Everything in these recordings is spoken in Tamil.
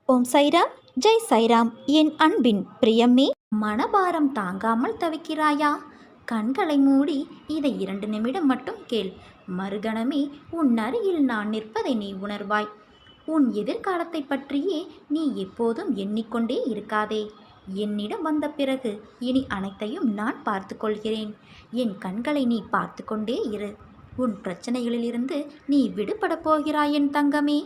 ஓம் சைராம், ஜெய் சைராம். என் அன்பின் பிரியமே, மனபாரம் தாங்காமல் தவிக்கிறாயா? கண்களை மூடி இதை 2 நிமிடம் மட்டும் கேள். மறுகணமே உன் அருகில் நான் நிற்பதை நீ உணர்வாய். உன் எதிர்காலத்தை பற்றியே நீ எப்போதும் எண்ணிக்கொண்டே இருக்காதே. என்னிடம் வந்த பிறகு இனி அனைத்தையும் நான் பார்த்து கொள்கிறேன். என் கண்களை நீ பார்த்து கொண்டே இரு. உன் பிரச்சனைகளிலிருந்து நீ விடுபடப் போகிறாய் என் தங்கமே.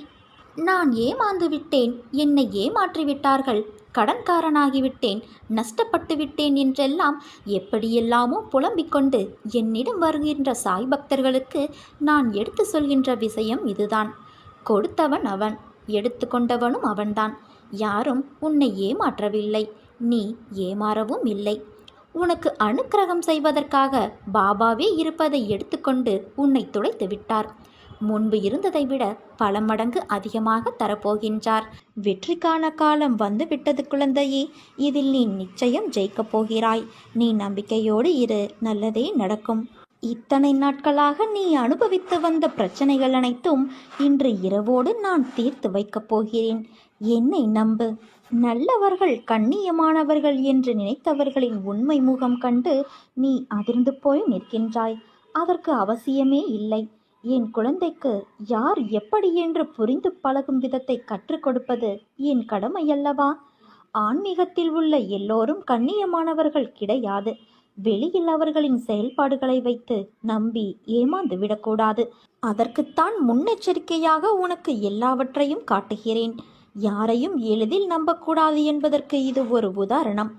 நான் ஏமாந்து விட்டேன், என்னை ஏமாற்றிவிட்டார்கள், கடன்காரனாகிவிட்டேன், நஷ்டப்பட்டு விட்டேன் என்றெல்லாம் எப்படியெல்லாமோ புலம்பிக் கொண்டு என்னிடம் வருகின்ற சாய் பக்தர்களுக்கு நான் எடுத்து சொல்கின்ற விஷயம் இதுதான். கொடுத்தவன் அவன், எடுத்து கொண்டவனும் அவன்தான். யாரும் உன்னை ஏமாற்றவில்லை, நீ ஏமாறவும் இல்லை. உனக்கு அனுக்கிரகம் செய்வதற்காக பாபாவே இருப்பதை எடுத்துக்கொண்டு உன்னை துடைத்து விட்டார். முன்பு இருந்ததை விட பல மடங்கு அதிகமாக தரப்போகின்றார். வெற்றிக்கான காலம் வந்துவிட்டது குழந்தையே. இதில் நீ நிச்சயம் ஜெயிக்கப் போகிறாய். நீ நம்பிக்கையோடு இரு, நல்லதே நடக்கும். இத்தனை நாட்களாக நீ அனுபவித்து வந்த பிரச்சனைகள் அனைத்தும் இன்று இரவோடு நான் தீர்த்து வைக்கப் போகிறேன். என்னை நம்பு. நல்லவர்கள், கண்ணியமானவர்கள் என்று நினைத்தவர்களின் உண்மை முகம் கண்டு நீ அதிர்ந்து போய் நிற்கின்றாய். அதற்கு அவசியமே இல்லை. என் குழந்தைக்கு யார் எப்படி என்று புரிந்து பழகும் விதத்தை கற்றுக் கொடுப்பது என் கடமையல்லவா? ஆன்மீகத்தில் உள்ள எல்லோரும் கண்ணியமானவர்கள் கிடையாது. வெளியில் அவர்களின் செயல்பாடுகளை வைத்து நம்பி ஏமாந்து விடக்கூடாது. அதற்குத்தான் முன்னெச்சரிக்கையாக உனக்கு எல்லாவற்றையும் காட்டுகிறேன். யாரையும் எளிதில் நம்பக்கூடாது என்பதற்கு இது ஒரு உதாரணம்.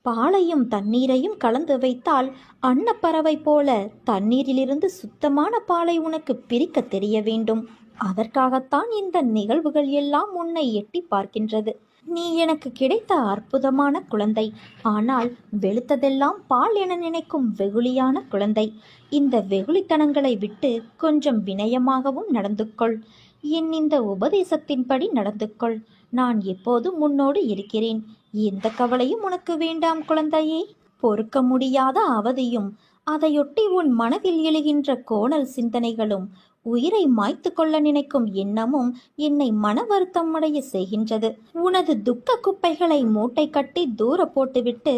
பாலையும் தண்ணீரையும் கலந்து வைத்தால் அன்னப்பறவை போல தண்ணீரிலிருந்து சுத்தமான பாலை உனக்கு பிரிக்க தெரிய வேண்டும். அதற்காகத்தான் இந்த நிகழ்வுகள் எல்லாம் உன்னை எட்டி பார்க்கின்றது. நீ எனக்கு கிடைத்த அற்புதமான குழந்தை. ஆனால் வெளுத்ததெல்லாம் பால் என நினைக்கும் வெகுளியான குழந்தை. இந்த வெகுளித்தனங்களை விட்டு கொஞ்சம் வினயமாகவும் நடந்து கொள். என் இந்த உபதேசத்தின்படி நடந்து கொள். நான் எப்போதும் உன்னோடு இருக்கிறேன். எந்த கவலையும் உனக்கு வேண்டாம் குழந்தையே. பொறுக்க முடியாத அவதியும் அதையொட்டி உன் மனதில் எழுகின்ற கோணல் சிந்தனைகளும் உயிரை மாய்த்து கொள்ள நினைக்கும் எண்ணமும் என்னை மன வருத்தம் அடைய செய்கின்றது. உனது துக்க குப்பைகளை மூட்டை கட்டி தூர போட்டுவிட்டு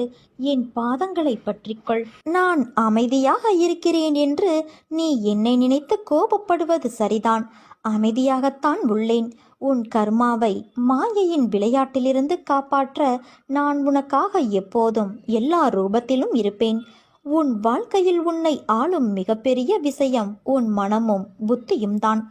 என் பாதங்களை பற்றிக்கொள். நான் அமைதியாக இருக்கிறேன் என்று நீ என்னை நினைத்து கோபப்படுவது சரிதான். அமைதியாகத்தான் உள்ளேன். உன் கர்மாவை மாயையின் விளையாட்டிலிருந்து காப்பாற்ற நான் உனக்காக எப்போதும் எல்லா ரூபத்திலும் இருப்பேன். உன் வாழ்க்கையில் உன்னை ஆளும் மிகப்பெரிய விஷயம் உன் மனமும் புத்தியும் தான்.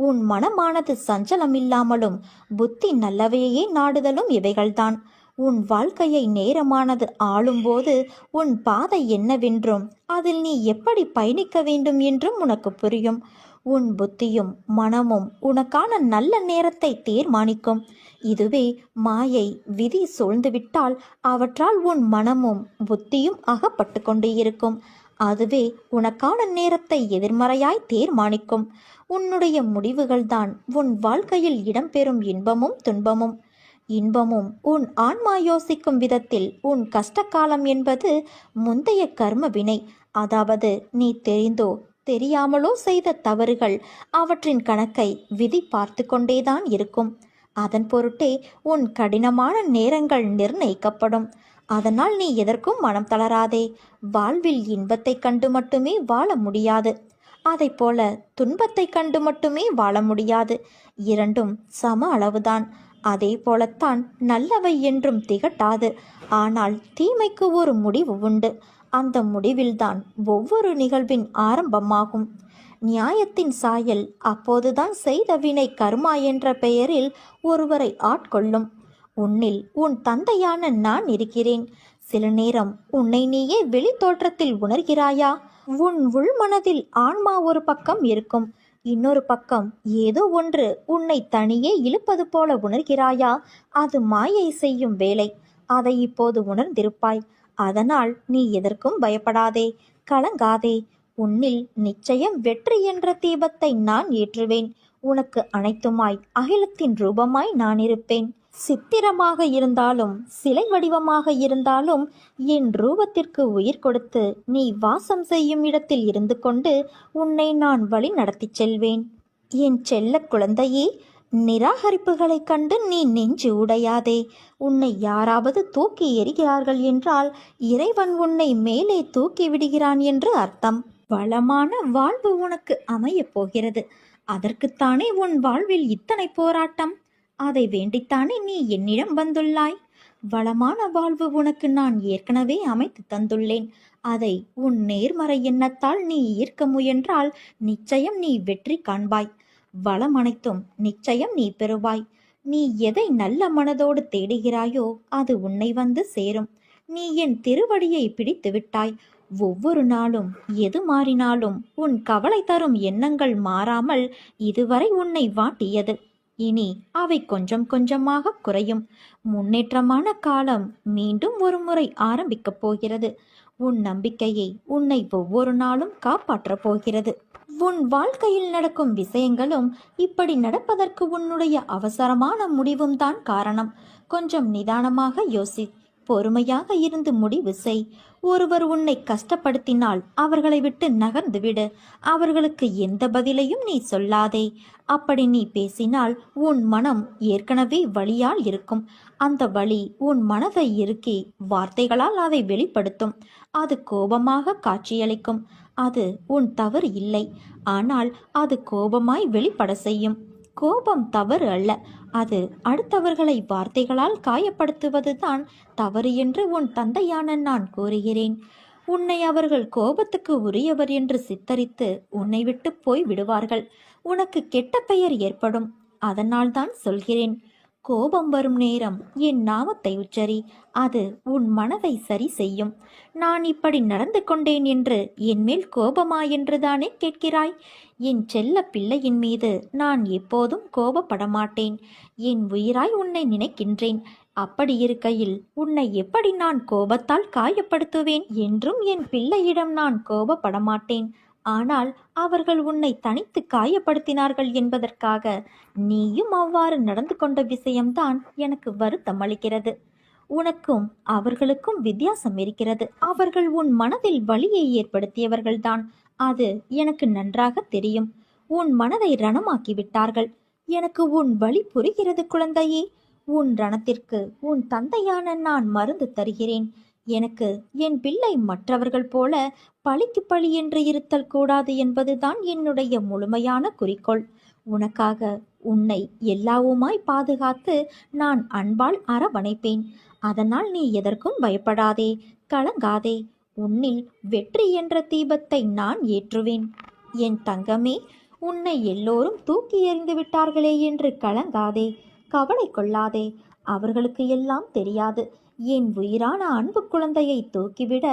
உன் மனமானது சஞ்சலமில்லாமலும் புத்தி நல்லவையே நாடுதலும் இவைகள்தான். உன் வாழ்க்கையை நேரமானது ஆளும்போது உன் பாதை என்னவென்றும் அதில் நீ எப்படி பயணிக்க வேண்டும் என்றும் உனக்கு புரியும். உன் புத்தியும் மனமும் உனக்கான நல்ல நேரத்தை தீர்மானிக்கும். இதுவே மாயை விதி சூழ்ந்துவிட்டால் அவற்றால் உன் மனமும் புத்தியும் அகப்பட்டு கொண்டு இருக்கும். அதுவே உனக்கான நேரத்தை எதிர்மறையாய் தீர்மானிக்கும். உன்னுடைய முடிவுகள்தான் உன் வாழ்க்கையில் இடம்பெறும் இன்பமும் துன்பமும். இன்பமும் உன் ஆன்மா யோசிக்கும் விதத்தில் உன் கஷ்டகாலம் என்பது முந்தைய கர்ம வினை. அதாவது நீ தெரிந்தோ தெரியாமலோ செய்த தவறுகள். அவற்றின் கணக்கை விதி பார்த்து கொண்டேதான் இருக்கும். அதன் பொருட்டே உன் கடினமான நேரங்கள் நிர்ணயிக்கப்படும். அதனால் நீ எதற்கும் மனம் தளராதே. வாழ்வில் இன்பத்தை கண்டு மட்டுமே வாழ முடியாது. அதை போல துன்பத்தை கண்டு மட்டுமே வாழ முடியாது. இரண்டும் சம அளவுதான். அதே போலத்தான் நல்லவை என்றும் திகட்டாது. ஆனால் தீமைக்கு ஒரு முடிவு உண்டு. அந்த முடிவில்தான் ஒவ்வொரு நிகழ்வின் ஆரம்பமாகும். நியாயத்தின் சாயல் அப்போதுதான் செய்த வினை கர்மா என்ற பெயரில் ஒருவரை ஆட்கொள்ளும். உன்னில் உன் தந்தையான நான் இருக்கிறேன். சில நேரம் உன்னை நீயே வெளி தோற்றத்தில் உணர்கிறாயா? உன் உள்மனதில் ஆன்மா ஒரு பக்கம் இருக்கும், இன்னொரு பக்கம் ஏதோ ஒன்று உன்னை தனியே இழுப்பது போல உணர்கிறாயா? அது மாயை செய்யும் வேலை. அதை இப்போது உணர்ந்திருப்பாய். அதனால் நீ எதற்கும் பயப்படாதே, கலங்காதே. உன்னில் நிச்சயம் வெற்றி என்ற தீபத்தை நான் ஏற்றுவேன். உனக்கு அனைத்துமாய் அகிலத்தின் ரூபமாய் நான் இருப்பேன். சித்திரமாக இருந்தாலும் சிலை வடிவமாக இருந்தாலும் என் ரூபத்திற்கு உயிர் கொடுத்து நீ வாசம் செய்யும் இடத்தில் இருந்து கொண்டு உன்னை நான் வழி நடத்தி செல்வேன். என் செல்ல குழந்தையே, நிராகரிப்புகளைக் கண்டு நீ நெஞ்சு உடையாதே. உன்னை யாராவது தூக்கி எறிகிறார்கள் என்றால் இறைவன் உன்னை மேலே தூக்கி விடுகிறான் என்று அர்த்தம். வளமான வாழ்வு உனக்கு அமையப் போகிறது. அதற்குத்தானே உன் வாழ்வில் இத்தனை போராட்டம். அதை வேண்டித்தானே நீ என்னிடம் வந்துள்ளாய். வளமான வாழ்வு உனக்கு நான் ஏற்கனவே அமைத்து தந்துள்ளேன். அதை உன் நேர்மறை எண்ணத்தால் நீ ஈர்க்க முயன்றால் நிச்சயம் நீ வெற்றி காண்பாய். வளம் அனைத்தும் நிச்சயம் நீ பெறுவாய். நீ எதை நல்ல மனதோடு தேடுகிறாயோ அது உன்னை வந்து சேரும். நீ என் திருவடியை பிடித்து விட்டாய். ஒவ்வொரு நாளும் எது மாறினாலும் உன் கவலை தரும் எண்ணங்கள் மாறாமல் இதுவரை உன்னை வாட்டியது. இனி அவை கொஞ்சம் கொஞ்சமாக குறையும். முன்னேற்றமான காலம் மீண்டும் ஒரு முறை ஆரம்பிக்கப் போகிறது. உன் நம்பிக்கையை உன்னை ஒவ்வொரு நாளும் காப்பாற்றப் போகிறது. உன் வாழ்க்கையில் நடக்கும் விஷயங்களும் இப்படி நடப்பதற்கு உன்னுடைய அவசரமான முடிவும் தான் காரணம். கொஞ்சம் நிதானமாக யோசி. பொறுமையாக இருந்து முடிவு செய். ஒருவர் உன்னை கஷ்டப்படுத்தினால் அவர்களை விட்டு நகர்ந்து விடு. அவர்களுக்கு எந்த பதிலையும் நீ சொல்லாதே. அப்படி நீ பேசினால் உன் மனம் ஏற்கனவே வலியால் இருக்கும். அந்த வலி உன் மனதை இறுக்கி வார்த்தைகளால் அதை வெளிப்படுத்தும். அது கோபமாக காட்சியளிக்கும். அது உன் தவறு இல்லை. ஆனால் அது கோபமாய் வெளிப்பட செய்யும். கோபம் தவறு அல்ல. அது அடுத்தவர்களை வார்த்தைகளால் காயப்படுத்துவதுதான் தவறு என்று உன் தந்தையான நான் கூறுகிறேன். உன்னை அவர்கள் கோபத்துக்கு உரியவர் என்று சித்தரித்து உன்னை விட்டு போய் விடுவார்கள். உனக்கு கெட்ட பெயர் ஏற்படும். அதனால்தான் சொல்கிறேன், கோபம் வரும் நேரம் என் நாமத்தை உச்சரி. அது உன் மனதை சரி செய்யும். நான் இப்படி நடந்து கொண்டேன் என்று என்மேல் கோபமா என்றுதானே கேட்கிறாய்? என் செல்ல பிள்ளையின் மீது நான் எப்போதும் கோபப்படமாட்டேன். என் உயிராய் உன்னை நினைக்கின்றேன். அப்படி இருக்கையில் உன்னை எப்படி நான் கோபத்தால் காயப்படுத்துவேன்? என்றும் என் பிள்ளையிடம் நான் கோபப்படமாட்டேன். ஆனால் அவர்கள் உன்னை தனித்து காயப்படுத்தினார்கள் என்பதற்காக நீயும் அவ்வாறு நடந்து கொண்ட விஷயம்தான் எனக்கு வருத்தம் அளிக்கிறது. உனக்கும் அவர்களுக்கும் வித்தியாசம் இருக்கிறது. அவர்கள் உன் மனதில் வலியை ஏற்படுத்தியவர்கள்தான். அது எனக்கு நன்றாக தெரியும். உன் மனதை ரணமாக்கி விட்டார்கள். எனக்கு உன் வலி புரிகிறது குழந்தையே. உன் ரணத்திற்கு உன் தந்தையான நான் மருந்து தருகிறேன். எனக்கு என் பிள்ளை மற்றவர்கள் போல பழிக்கு பழி என்று இருத்தல் கூடாது என்பதுதான் என்னுடைய முழுமையான குறிக்கோள். உனக்காக உன்னை எல்லாவுமாய் பாதுகாத்து நான் அன்பால் அரவணைப்பேன். அதனால் நீ எதற்கும் பயப்படாதே, கலங்காதே. உன்னில் வெற்றி என்ற தீபத்தை நான் ஏற்றுவேன். என் தங்கமே, உன்னை எல்லோரும் தூக்கி எறிந்து விட்டார்களே என்று கலங்காதே, கவலை கொள்ளாதே. அவர்களுக்கு எல்லாம் தெரியாது என் உயிரான அன்பு குழந்தையை தூக்கிவிட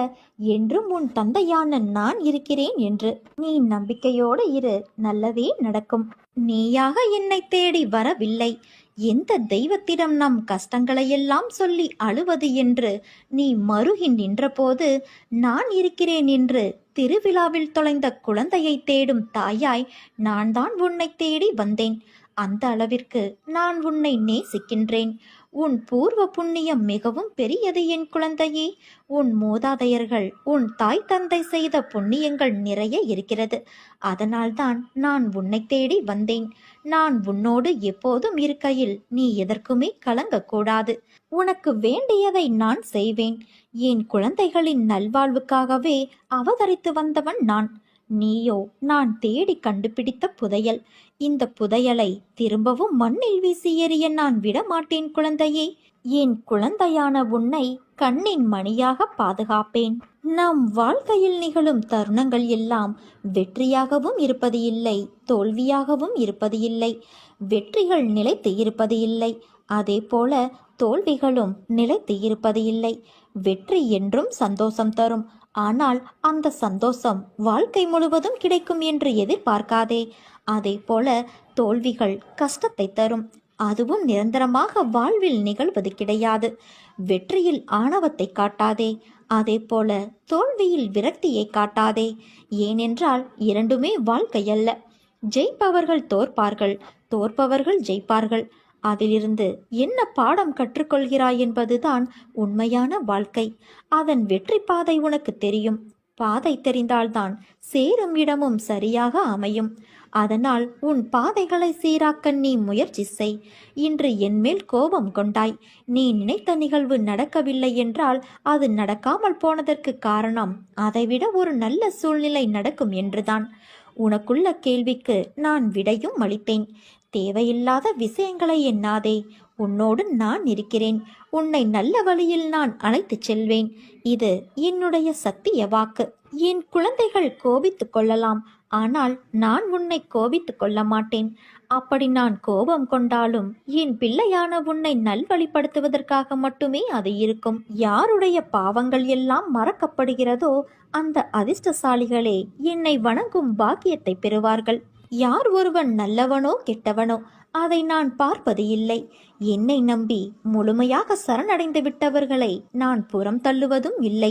என்றும் உன் தந்தையான நான் இருக்கிறேன் என்று. நீ நம்பிக்கையோடு இரு, நல்லதே நடக்கும். நீயாக என்னை தேடி வரவில்லை. எந்த தெய்வத்திடம் நம் கஷ்டங்களையெல்லாம் சொல்லி அழுவது என்று நீ மருகி நின்றபோது நான் இருக்கிறேன் என்று திருவிழாவில் தொலைந்த குழந்தையை தேடும் தாயாய் நான் தான் உன்னை தேடி வந்தேன். அந்த அளவிற்கு நான் உன்னை நேசிக்கின்றேன். உன் பூர்வ புண்ணியம் மிகவும் பெரியது என் குழந்தையே. உன் மூதாதையர்கள் உன் தாய் தந்தை செய்த புண்ணியங்கள் நிறைய இருக்கிறது. அதனால்தான் நான் உன்னை தேடி வந்தேன். நான் உன்னோடு எப்போதும் இருக்கையில் நீ எதற்குமே கலங்கக்கூடாது. உனக்கு வேண்டியதை நான் செய்வேன். என் குழந்தைகளின் நல்வாழ்வுக்காகவே அவதரித்து வந்தவன் நான். நீயோ நான் தேடி கண்டுபிடித்த புதையல். இந்த புதையலை திரும்பவும் மண்ணில் வீசி எறிய நான் விடமாட்டேன் குழந்தையே. என் குழந்தையான உன்னை கண்ணின் மணியாக பாதுகாப்பேன். நம் வாழ்க்கையில் நிகழும் தருணங்கள் எல்லாம் வெற்றியாகவும் இருப்பது இல்லை, தோல்வியாகவும் இருப்பது இல்லை. வெற்றிகள் நிலைத்து இருப்பது இல்லை, அதே போல தோல்விகளும் நிலைத்து இருப்பது இல்லை. வெற்றி என்றும் சந்தோஷம் தரும். ஆனால் அந்த சந்தோஷம் வாழ்க்கை முழுவதும் கிடைக்கும் என்று எதிர்பார்க்காதே. அதே போல தோல்விகள் கஷ்டத்தை தரும். அதுவும் நிரந்தரமாக வாழ்வில் நிகழ்வது கிடையாது. வெற்றியில் ஆணவத்தை காட்டாதே, அதே போல தோல்வியில் விரக்தியை காட்டாதே. ஏனென்றால் இரண்டுமே வாழ்க்கை அல்ல. ஜெயிப்பவர்கள் தோற்பார்கள், தோற்பவர்கள் ஜெயிப்பார்கள். அதிலிருந்து என்ன பாடம் கற்றுக்கொள்கிறாய் என்பதுதான் உண்மையான வாழ்க்கை. அதன் வெற்றி பாதை உனக்கு தெரியும். பாதை தெரிந்தால்தான் சேரும் இடமும் சரியாக அமையும். அதனால் உன் பாதைகளை சீராக்க நீ முயற்சி செய். இன்று என்மேல் கோபம் கொண்டாய். நீ நினைத்த நிகழ்வு நடக்கவில்லை என்றால் அது நடக்காமல் போனதற்கு காரணம் அதைவிட ஒரு நல்ல சூழ்நிலை நடக்கும் என்றுதான். உனக்குள்ள கேள்விக்கு நான் விடையும் அளித்தேன். தேவையில்லாத விஷயங்களை எண்ணாதே. உன்னோடு நான் இருக்கிறேன். உன்னை நல்ல வழியில் நான் அழைத்துச் செல்வேன். இது என்னுடைய சத்திய வாக்கு. என் குழந்தைகள் கோபித்துக் கொள்ளலாம், ஆனால் நான் உன்னை கோபித்துக் கொள்ள மாட்டேன். அப்படி நான் கோபம் கொண்டாலும் என் பிள்ளையான உன்னை நல்வழிப்படுத்துவதற்காக மட்டுமே அது இருக்கும். யாருடைய பாவங்கள் எல்லாம் மறக்கப்படுகிறதோ அந்த அதிர்ஷ்டசாலிகளே என்னை வணங்கும் பாக்கியத்தை பெறுவார்கள். யார் ஒருவன் நல்லவனோ கெட்டவனோ அதை நான் பார்ப்பது இல்லை. என்னை நம்பி முழுமையாக சரணடைந்து விட்டவர்களை நான் புறம் தள்ளுவதும் இல்லை.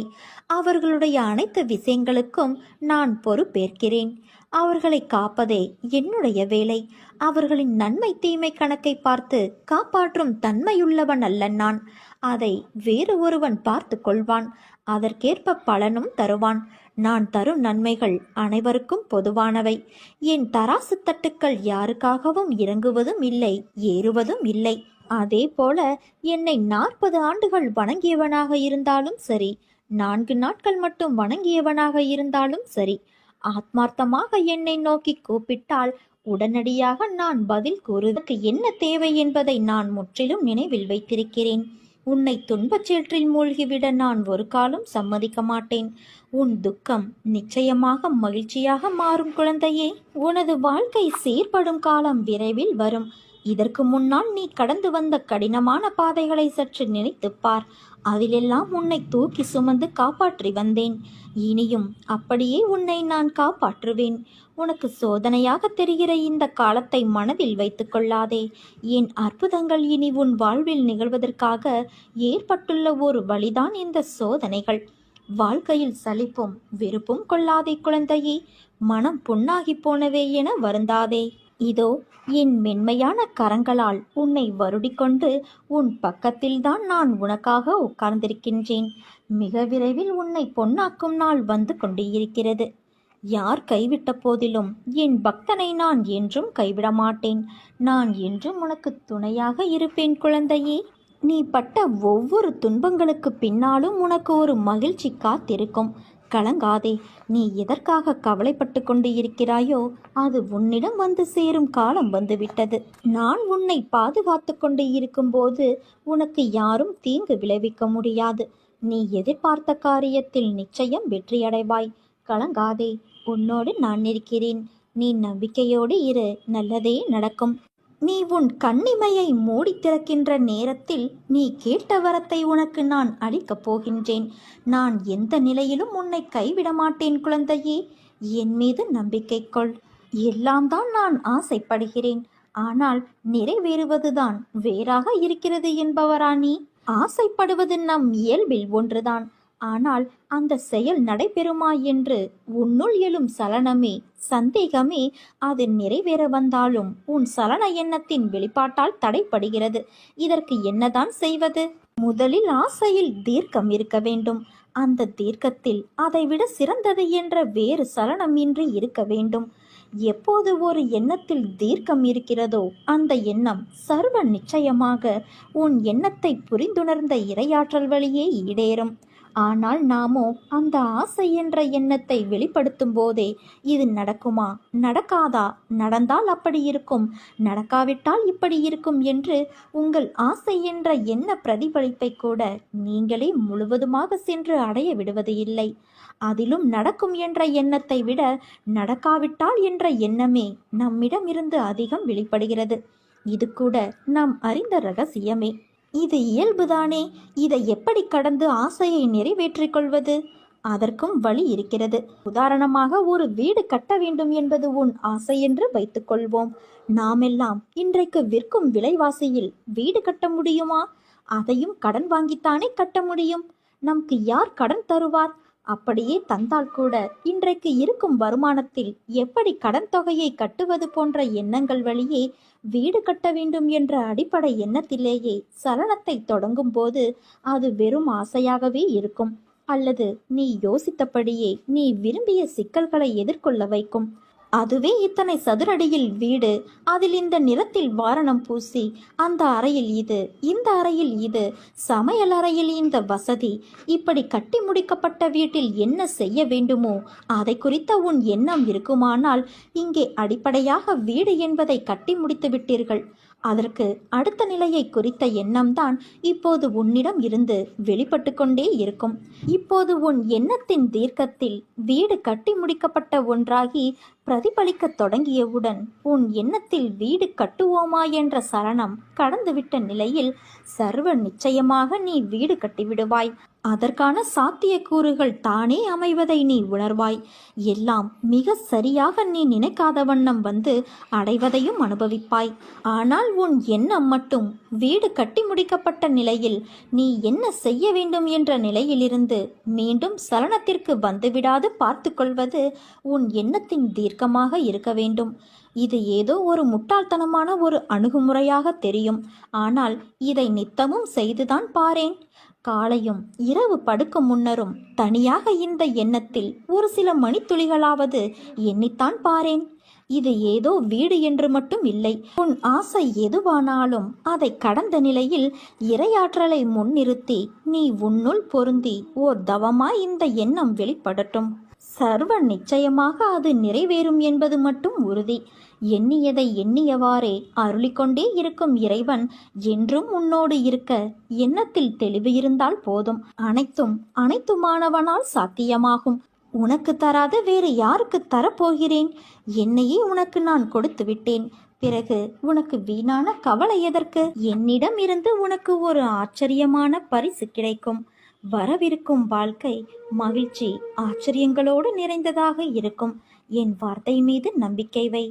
அவர்களுடைய அனைத்து விஷயங்களுக்கும் நான் பொறுப்பேற்கிறேன். அவர்களை காப்பதே என்னுடைய வேலை. அவர்களின் நன்மை தீமை கணக்கை பார்த்து காப்பாற்றும் தன்மையுள்ளவன் அல்ல நான். அதை வேறு ஒருவன் பார்த்து கொள்வான். அதற்கேற்ப பலனும் தருவான். நான் தரும் நன்மைகள் அனைவருக்கும் பொதுவானவை. என் தராசு தட்டுக்கள் யாருக்காகவும் இறங்குவதும் இல்லை, ஏறுவதும் இல்லை. அதே போல என்னை 40 ஆண்டுகள் வணங்கியவனாக இருந்தாலும் சரி, 4 நாட்கள் மட்டும் வணங்கியவனாக இருந்தாலும் சரி, ஆத்மார்த்தமாக என்னை நோக்கி கூப்பிட்டால் உடனடியாக நான் பதில் கூறுவதற்கு என்ன தேவை என்பதை நான் முற்றிலும் நினைவில் வைத்திருக்கிறேன். உன்னை துன்பச் சேற்றில் மூழ்கிவிட நான் ஒரு காலம் சம்மதிக்க மாட்டேன். உன் துக்கம் நிச்சயமாக மகிழ்ச்சியாக மாறும் குழந்தையே. உனது வாழ்க்கை சீர்படும் காலம் விரைவில் வரும். இதற்கு முன்னால் நீ கடந்து வந்த கடினமான பாதைகளை சற்று நினைத்துப் பார். அதிலெல்லாம் உன்னை தூக்கி சுமந்து காப்பாற்றி வந்தேன். இனியும் அப்படியே உன்னை நான் காப்பாற்றுவேன். உனக்கு சோதனையாக தெரிகிற இந்த காலத்தை மனதில் வைத்துக் கொள்ளாதே. என் அற்புதங்கள் இனி உன் வாழ்வில் நிகழ்வதற்காக ஏற்பட்டுள்ள ஒரு வழிதான் இந்த சோதனைகள். வாழ்க்கையில் சலிப்பும் வெறுப்பும் கொள்ளாதே குழந்தையே. மனம் புண்ணாகி போனவே என வருந்தாதே. இதோ என் மென்மையான கரங்களால் உன்னை வருடிக்கொண்டு உன் பக்கத்தில்தான் நான் உனக்காக உட்கார்ந்திருக்கின்றேன். மிக விரைவில் உன்னை பொன்னாக்கும் நாள் வந்து கொண்டு இருக்கிறது. யார் கைவிட்ட போதிலும் என் பக்தனை நான் என்றும் கைவிட மாட்டேன். நான் என்றும் உனக்கு துணையாக இருப்பேன் குழந்தையே. நீ பட்ட ஒவ்வொரு துன்பங்களுக்கு பின்னாலும் உனக்கு ஒரு மகிழ்ச்சி காத்திருக்கும். கலங்காதே. நீ எதற்காக கவலைப்பட்டு கொண்டு இருக்கிறாயோ அது உன்னிடம் வந்து சேரும் காலம் வந்துவிட்டது. நான் உன்னை பாதுகாத்து கொண்டு இருக்கும்போது உனக்கு யாரும் தீங்கு விளைவிக்க முடியாது. நீ எதிர்பார்த்த காரியத்தில் நிச்சயம் வெற்றியடைவாய். கலங்காதே. உன்னோடு நான் இருக்கிறேன். நீ நம்பிக்கையோடு இரு. நல்லதே நடக்கும். நீ உன் கண்ணிமையை மூடி திறக்கின்ற நேரத்தில் நீ கேட்ட வரத்தை உனக்கு நான் அளிக்கப் போகின்றேன். நான் எந்த நிலையிலும் உன்னை கைவிட மாட்டேன் குழந்தையே. என் மீது நம்பிக்கை கொள். எல்லாம் தான் நான் ஆசைப்படுகிறேன், ஆனால் நிறைவேறுவதுதான் வேறாக இருக்கிறது என்பவரா நீ? ஆசைப்படுவது நம் இயல்பில் ஒன்றுதான். ஆனால் அந்த செயல் நடைபெறுமா என்று உன்னுள் எழும் சலனமே, சந்தேகமே அது நிறைவேற வந்தாலும் உன் சலன எண்ணத்தின் வெளிப்பாட்டால் தடைப்படுகிறது. இதற்கு என்னதான் செய்வது? முதலில் ஆசையில் தீர்க்கம் இருக்க வேண்டும். அந்த தீர்க்கத்தில் அதைவிட சிறந்தது என்ற வேறு சலனமின்றி இருக்க வேண்டும். எப்போது ஒரு எண்ணத்தில் தீர்க்கம் இருக்கிறதோ அந்த எண்ணம் சர்வ நிச்சயமாக உன் எண்ணத்தை புரிந்துணர்ந்த இறையாற்றல் வழியே ஈடேறும். ஆனால் நாமோ அந்த ஆசை என்ற எண்ணத்தை வெளிப்படுத்தும் போதே இது நடக்குமா, நடக்காதா, நடந்தால் அப்படி இருக்கும், நடக்காவிட்டால் இப்படி இருக்கும் என்று உங்கள் ஆசை என்ற எண்ண பிரதிபலிப்பை கூட நீங்களே முழுவதுமாக சென்று அடைய விடுவது இல்லை. அதிலும் நடக்கும் என்ற எண்ணத்தை விட நடக்காவிட்டால் என்ற எண்ணமே நம்மிடமிருந்து அதிகம் வெளிப்படுகிறது. இது கூட நாம் அறிந்த ரகசியமே. இது இயல்புதானே. இதை எப்படி கடந்து ஆசையை நிறைவேற்றிக் கொள்வது? அதற்கும் வழி இருக்கிறது. உதாரணமாக ஒரு வீடு கட்ட வேண்டும் என்பது உன் ஆசை என்று வைத்துக்கொள்வோம். நாமெல்லாம் இன்றைக்கு விற்கும் விலைவாசியில் வீடு கட்ட முடியுமா? அதையும் கடன் வாங்கித்தானே கட்ட முடியும். நமக்கு யார் கடன் தருவார்? அப்படியே தந்தால் கூட இன்றைக்கு இருக்கும் வருமானத்தில் எப்படி கடன் தொகையை கட்டுவது போன்ற எண்ணங்கள் வழியே வீடு கட்ட வேண்டும் என்ற அடிப்படை எண்ணத்திலேயே சலனத்தை தொடங்கும் போது அது வெறும் ஆசையாகவே இருக்கும். அல்லது நீ யோசித்தபடியே நீ விரும்பிய சிக்கல்களை எதிர்கொள்ள வைக்கும். அதுவே இத்தனை சதுரடியில் வீடு, அதில் இந்த நிறத்தில் வாரணம் பூசி, அந்த அறையில் இது, இந்த அறையில் இது, சமையல் அறையில் இந்த வசதி, இப்படி கட்டி முடிக்கப்பட்ட வீட்டில் என்ன செய்ய வேண்டுமோ அதை குறித்த உன் எண்ணம் இருக்குமானால் இங்கே அடிப்படையாக வீடு என்பதை கட்டி முடித்து விட்டீர்கள். அதற்கு அடுத்த நிலையை குறித்த எண்ணம்தான் இப்போது உன்னிடம் இருந்து வெளிப்பட்டு கொண்டே இருக்கும். இப்போது உன் எண்ணத்தின் தீர்க்கத்தில் வீடு கட்டி முடிக்கப்பட்ட ஒன்றாகி பிரதிபலிக்க தொடங்கியவுடன் உன் எண்ணத்தில் வீடு கட்டுவோமா என்ற சலனம் கடந்துவிட்ட நிலையில் சர்வ நிச்சயமாக நீ வீடு கட்டிவிடுவாய். அதற்கான சாத்தியக்கூறுகள் தானே அமைவதை நீ உணர்வாய். எல்லாம் மிக சரியாக நீ நினைக்காத வண்ணம் வந்து அடைவதையும் அனுபவிப்பாய். ஆனால் உன் எண்ணம் மட்டும் வீடு கட்டி முடிக்கப்பட்ட நிலையில் நீ என்ன செய்ய வேண்டும் என்ற நிலையிலிருந்து மீண்டும் சலனத்திற்கு வந்துவிடாது பார்த்து கொள்வது உன் எண்ணத்தின் தீர்க்கமாக இருக்க வேண்டும். இது ஏதோ ஒரு முட்டாள்தனமான ஒரு அணுகுமுறையாக தெரியும். ஆனால் இதை நித்தமும் செய்துதான் பாரேன். காலையும் இரவு படுக்கும் முன்னரும் தனியாக இந்த எண்ணத்தில் ஒரு சில மணித்துளிகளாவது எண்ணித்தான் பாரேன். இது ஏதோ வீடு என்று மட்டும் இல்லை. உன் ஆசை எதுவானாலும் அதை கடந்த நிலையில் இறையாற்றலை முன்னிறுத்தி நீ உன்னுள் பொருந்தி ஓர் தவமாய் இந்த எண்ணம் வெளிப்படட்டும். சர்வ நிச்சயமாக அது நிறைவேறும் என்பது மட்டும் உறுதி. எண்ணியதை எண்ணியவாறே அருளிக்கொண்டே இருக்கும் இறைவன் என்றும் உன்னோடு இருக்க எண்ணத்தில் தெளிவு இருந்தால் போதும். அனைத்துமானவனால் சாத்தியமாகும். உனக்கு தராத வேறு யாருக்கு தரப்போகிறேன்? என்னையே உனக்கு நான் கொடுத்து விட்டேன். பிறகு உனக்கு வீணான கவலை எதற்கு? என்னிடம் இருந்து உனக்கு ஒரு ஆச்சரியமான பரிசு கிடைக்கும். வரவிருக்கும் வாழ்க்கை மகிழ்ச்சி ஆச்சரியங்களோடு நிறைந்ததாக இருக்கும். என் வார்த்தை மீது நம்பிக்கை வை.